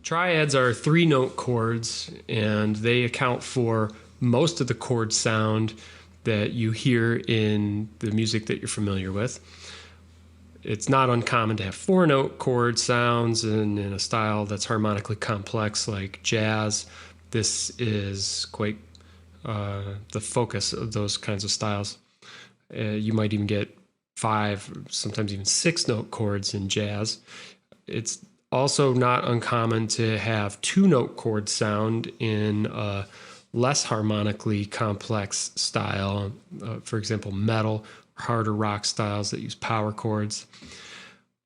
Triads are 3-note chords, and they account for most of the chord sound that you hear in the music that you're familiar with. It's not uncommon to have 4-note chord sounds in a style that's harmonically complex like jazz. This is quite the focus of those kinds of styles. You might even get 5, sometimes even 6-note chords in jazz. It's also not uncommon to have 2-note chord sound in a less harmonically complex style, for example, metal, harder rock styles that use power chords.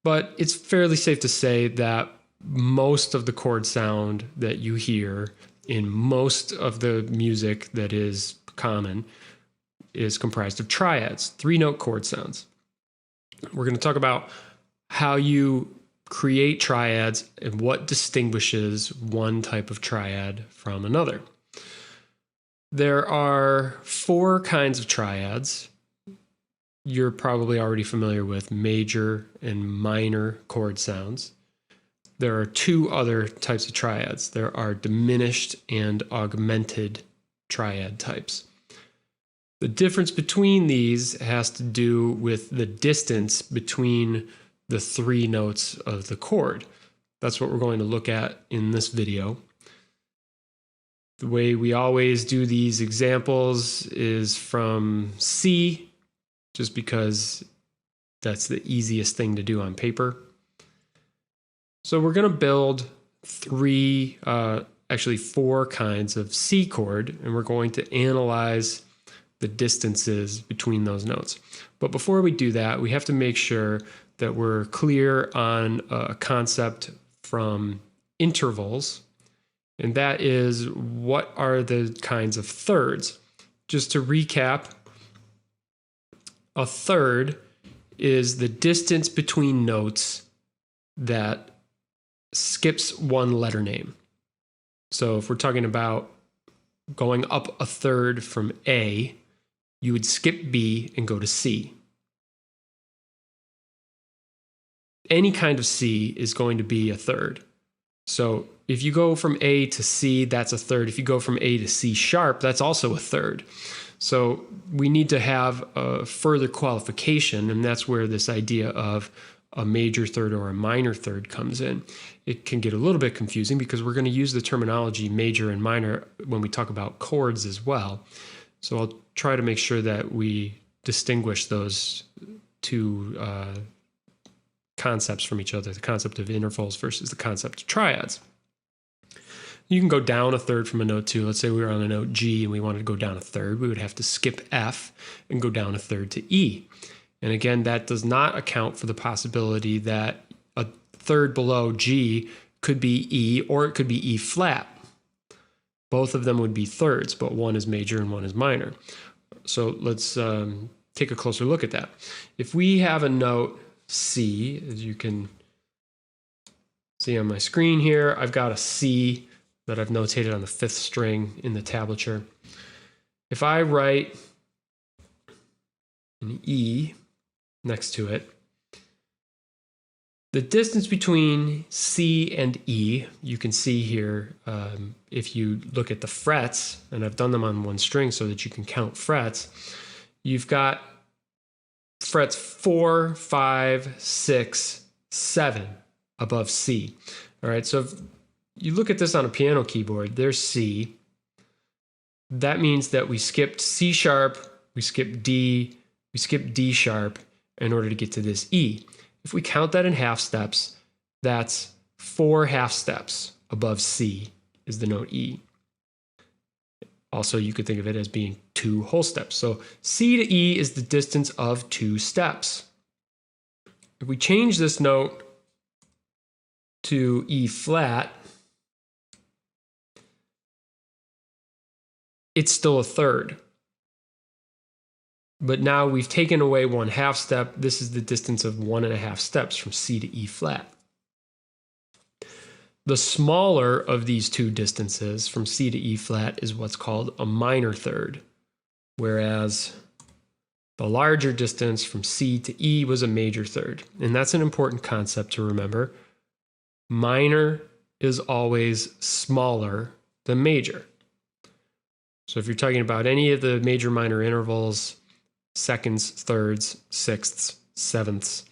But it's fairly safe to say that most of the chord sound that you hear in most of the music that is common is comprised of triads, 3-note chord sounds. We're going to talk about how you create triads and what distinguishes one type of triad from another. There are 4 kinds of triads. You're probably already familiar with major and minor chord sounds. There are 2 other types of triads. There are diminished and augmented triad types. The difference between these has to do with the distance between the 3 notes of the chord. That's what we're going to look at in this video. The way we always do these examples is from C, just because that's the easiest thing to do on paper. So we're going to build 4 kinds of C chord, and we're going to analyze the distances between those notes. But before we do that, we have to make sure that we're clear on a concept from intervals, and that is, what are the kinds of thirds? Just to recap, a third is the distance between notes that skips one letter name. So if we're talking about going up a third from A, you would skip B and go to C. Any kind of C is going to be a third. So if you go from A to C, that's a third. If you go from A to C sharp, that's also a third. So we need to have a further qualification, and that's where this idea of a major third or a minor third comes in. It can get a little bit confusing because we're going to use the terminology major and minor when we talk about chords as well. So I'll try to make sure that we distinguish those 2 concepts from each other, the concept of intervals versus the concept of triads. You can go down a third from a note too. Let's say we were on a note G and we wanted to go down a third. We would have to skip F and go down a third to E. And again, that does not account for the possibility that a third below G could be E, or it could be E flat. Both of them would be thirds, but one is major and one is minor. So let's take a closer look at that. If we have a note C, as you can see on my screen here, I've got a C that I've notated on the 5th string in the tablature. If I write an E next to it, the distance between C and E, you can see here, if you look at the frets, and I've done them on one string so that you can count frets, you've got frets 4, 5, 6, 7 above C. All right, so if you look at this on a piano keyboard, there's C. That means that we skipped C sharp, we skipped D, we skipped D sharp in order to get to this E. If we count that in half steps, that's 4 half steps above C is the note E. Also, you could think of it as being 2 whole steps. So C to E is the distance of 2 steps. If we change this note to E flat, it's still a third. But now we've taken away 1 half step. This is the distance of 1.5 steps from C to E flat. The smaller of these 2 distances from C to E flat is what's called a minor third, whereas the The larger distance from C to E was a major third. And that's an important concept to remember. Minor is always smaller than major. So if you're talking about any of the major minor intervals, seconds, thirds, sixths, sevenths,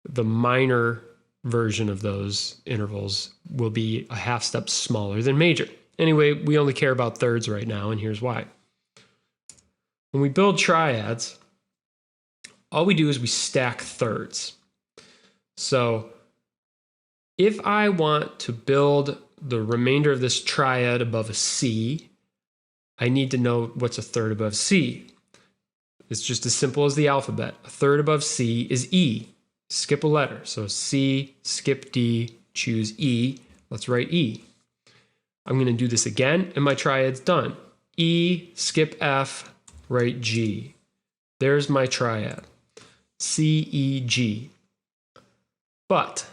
the minor version of those intervals will be a half step smaller than major. Anyway, we only care about thirds right now, and here's why. When we build triads, all we do is we stack thirds. So if I want to build the remainder of this triad above a C, I need to know what's a third above C. It's just as simple as the alphabet. A third above C is E. Skip a letter. So C, skip D, choose E. Let's write E. I'm going to do this again, and my triad's done. E, skip F, write G. There's my triad. C, E, G. But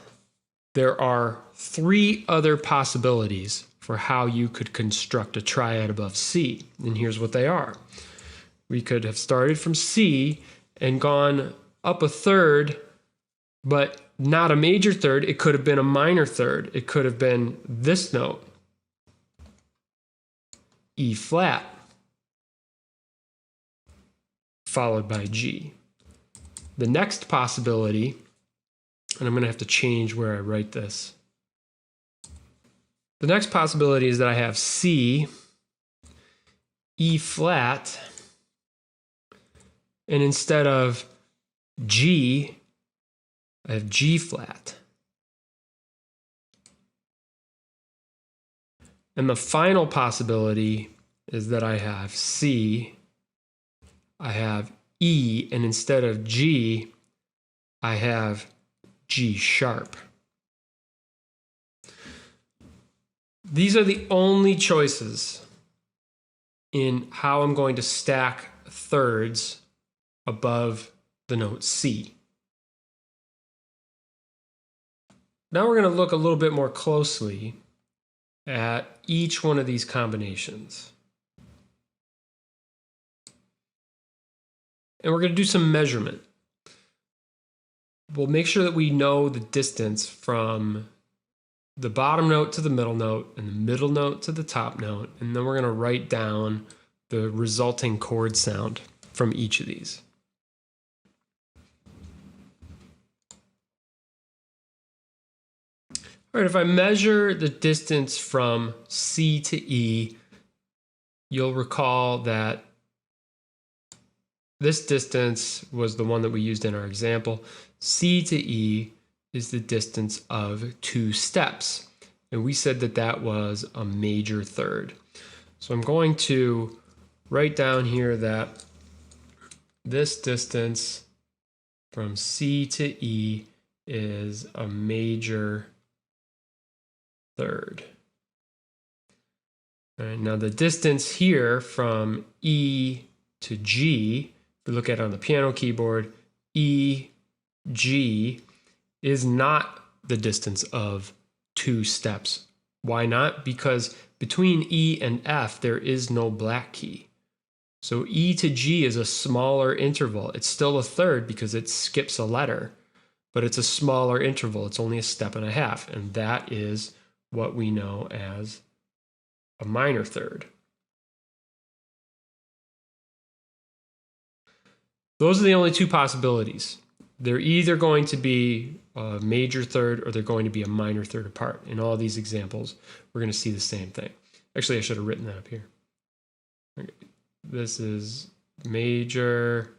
there are three other possibilities for how you could construct a triad above C. And here's what they are. We could have started from C and gone up a third, but not a major third. It could have been a minor third. It could have been this note, E flat, followed by G. The next possibility, and I'm going to have to change where I write this. The next possibility is that I have C, E flat, and instead of G, I have G flat. And the final possibility is that I have C, I have E, and instead of G, I have G sharp. These are the only choices in how I'm going to stack thirds above the note C. Now we're going to look a little bit more closely at each one of these combinations. And we're going to do some measurement. We'll make sure that we know the distance from the bottom note to the middle note and the middle note to the top note, and then we're going to write down the resulting chord sound from each of these. All right, if I measure the distance from C to E, you'll recall that this distance was the one that we used in our example. C to E is the distance of 2 steps. And we said that that was a major third. So I'm going to write down here that this distance from C to E is a major third. All right, now the distance here from E to G, if we look at it on the piano keyboard, E, G is not the distance of 2 steps. Why not? Because between E and F, there is no black key. So E to G is a smaller interval. It's still a third because it skips a letter, but it's a smaller interval. It's only a step and a half, and that is what we know as a minor third. Those are the only 2 possibilities. They're either going to be a major third or they're going to be a minor third apart. In all these examples, we're going to see the same thing. Actually, I should have written that up here. Okay. This is major.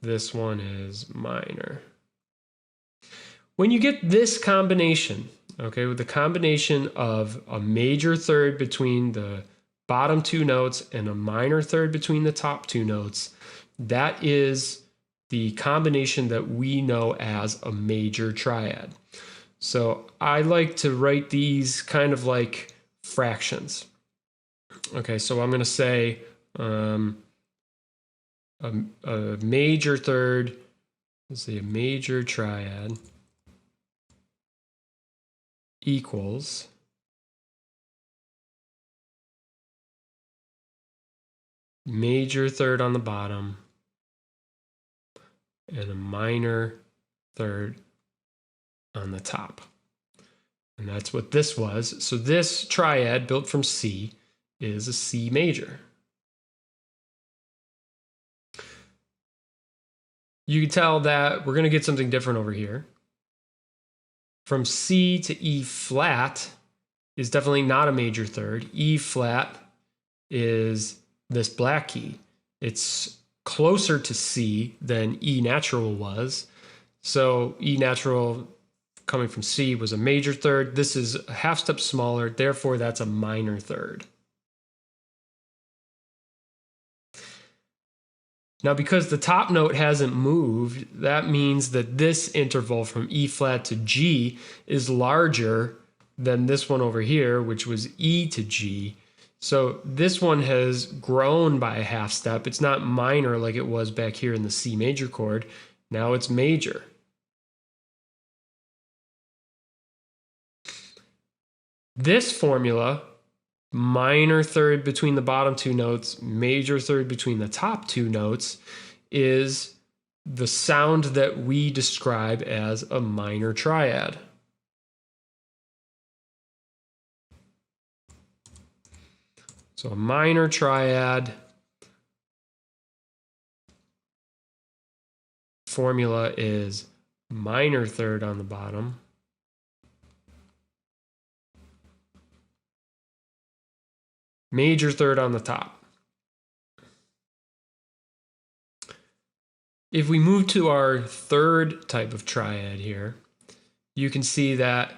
This one is minor. When you get this combination, okay, with the combination of a major third between the bottom 2 notes and a minor third between the top 2 notes, that is the combination that we know as a major triad. So I like to write these kind of like fractions. Okay, so I'm going to say a major third, let's say a major triad equals major third on the bottom and a minor third on the top. And that's what this was. So this triad built from C is a C major. You can tell that we're going to get something different over here. From C to E flat is definitely not a major third. E flat is this black key. It's closer to C than E natural was. So E natural coming from C was a major third. This is a half step smaller, therefore that's a minor third. Now, because the top note hasn't moved, that means that this interval from E flat to G is larger than this one over here, which was E to G. So this one has grown by a half step. It's not minor like it was back here in the C major chord. Now it's major. This formula, minor third between the bottom two notes, major third between the top two notes, is the sound that we describe as a minor triad. So a minor triad formula is minor third on the bottom, major third on the top. If we move to our third type of triad here, you can see that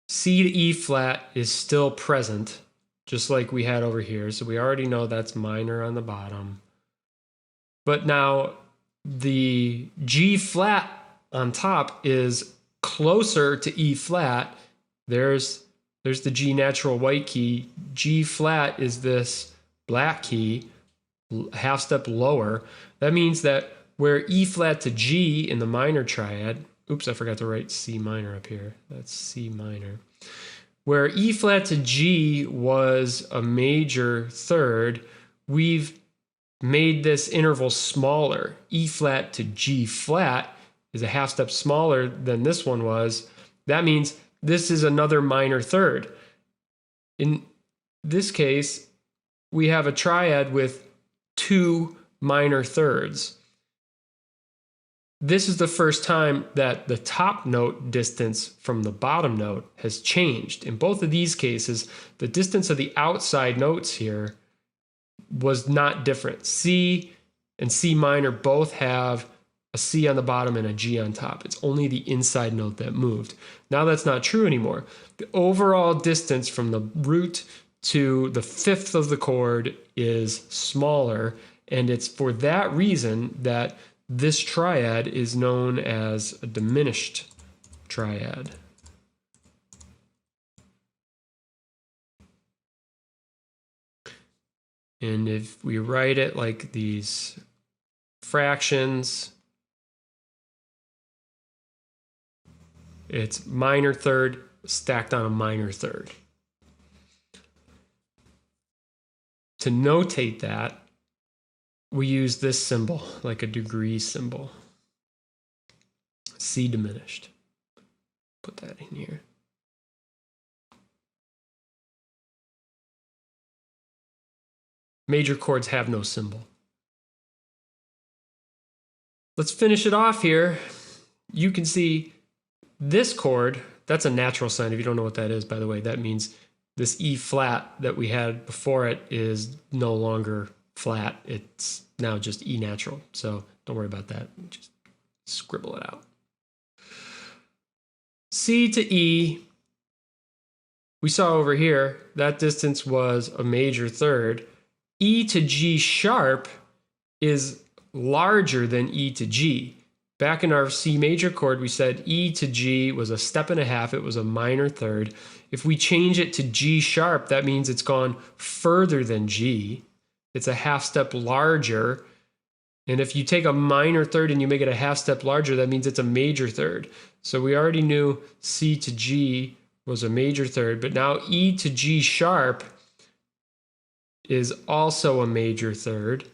C to E flat is still present, just like we had over here. So we already know that's minor on the bottom. But now the G flat on top is closer to E flat. There's the G natural white key. G flat is this black key, half step lower. That means that where E flat to G in the minor triad, oops, I forgot to write C minor up here. That's C minor. Where E flat to G was a major third, we've made this interval smaller. E flat to G flat is a half step smaller than this one was. That means this is another minor third. In this case, we have a triad with two minor thirds. This is the first time that the top note distance from the bottom note has changed. In both of these cases, the distance of the outside notes here was not different. C and C minor both have a C on the bottom and a G on top. It's only the inside note that moved. Now that's not true anymore. The overall distance from the root to the fifth of the chord is smaller, and it's for that reason that this triad is known as a diminished triad. And if we write it like these fractions, it's minor third stacked on a minor third. To notate that, we use this symbol, like a degree symbol. C diminished. Put that in here. Major chords have no symbol. Let's finish it off here. You can see this chord, that's a natural sign. If you don't know what that is, by the way, that means this E flat that we had before it is no longer flat. It's now just E natural. So don't worry about that. Just scribble it out. C to E, we saw over here, that distance was a major third. E to G sharp is larger than E to G. Back in our C major chord, we said E to G was a step and a half. It was a minor third. If we change it to G sharp, that means it's gone further than G. It's a half step larger. And if you take a minor third and you make it a half step larger, that means it's a major third. So we already knew C to G was a major third, but now E to G sharp is also a major third.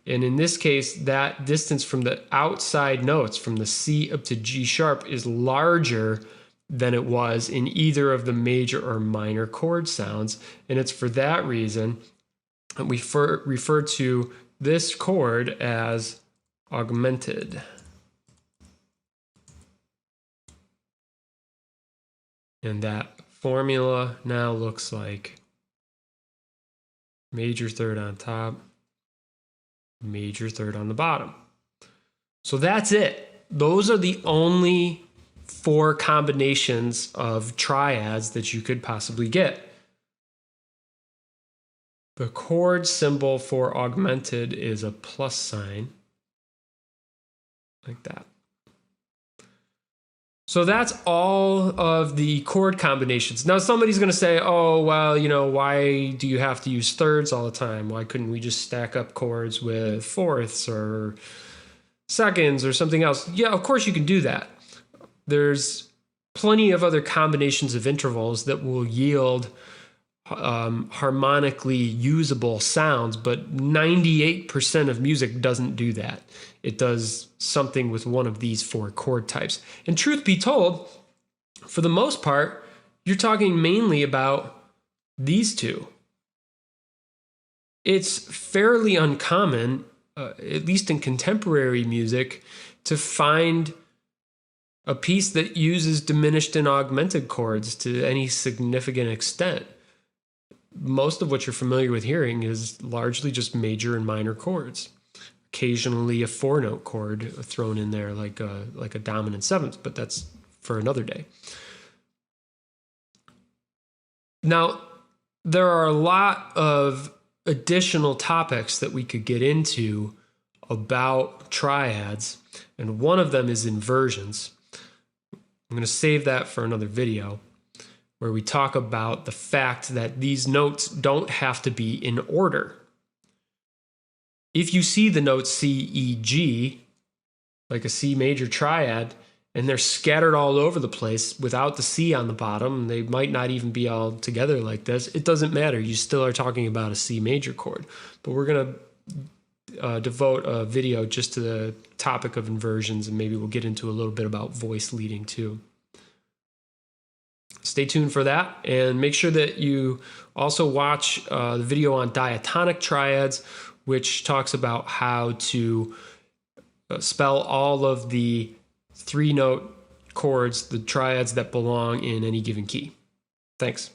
And in this case, that distance from the outside notes, from the C up to G sharp, is larger than it was in either of the major or minor chord sounds. And it's for that reason that we refer to this chord as augmented. And that formula now looks like major third on top, major third on the bottom. So that's it. Those are the only 4 combinations of triads that you could possibly get. The chord symbol for augmented is a plus sign, like that. So that's all of the chord combinations. Now somebody's going to say, oh, well, you know, why do you have to use thirds all the time? Why couldn't we just stack up chords with fourths or seconds or something else? Yeah, of course you can do that. There's plenty of other combinations of intervals that will yield harmonically usable sounds, but 98% of music doesn't do that. It does something with one of these 4 chord types. And truth be told, for the most part, you're talking mainly about these 2. It's fairly uncommon, at least in contemporary music, to find a piece that uses diminished and augmented chords to any significant extent. Most of what you're familiar with hearing is largely just major and minor chords. Occasionally a 4-note chord thrown in there like a dominant 7th, but that's for another day. Now, there are a lot of additional topics that we could get into about triads, and one of them is inversions. I'm going to save that for another video, where we talk about the fact that these notes don't have to be in order. If you see the notes C, E, G, like a C major triad, and they're scattered all over the place without the C on the bottom, they might not even be all together like this, it doesn't matter. You still are talking about a C major chord. But we're going to devote a video just to the topic of inversions, and maybe we'll get into a little bit about voice leading too. Stay tuned for that, and make sure that you also watch the video on Diatonic Triads, which talks about how to spell all of the 3-note chords, the triads that belong in any given key. Thanks.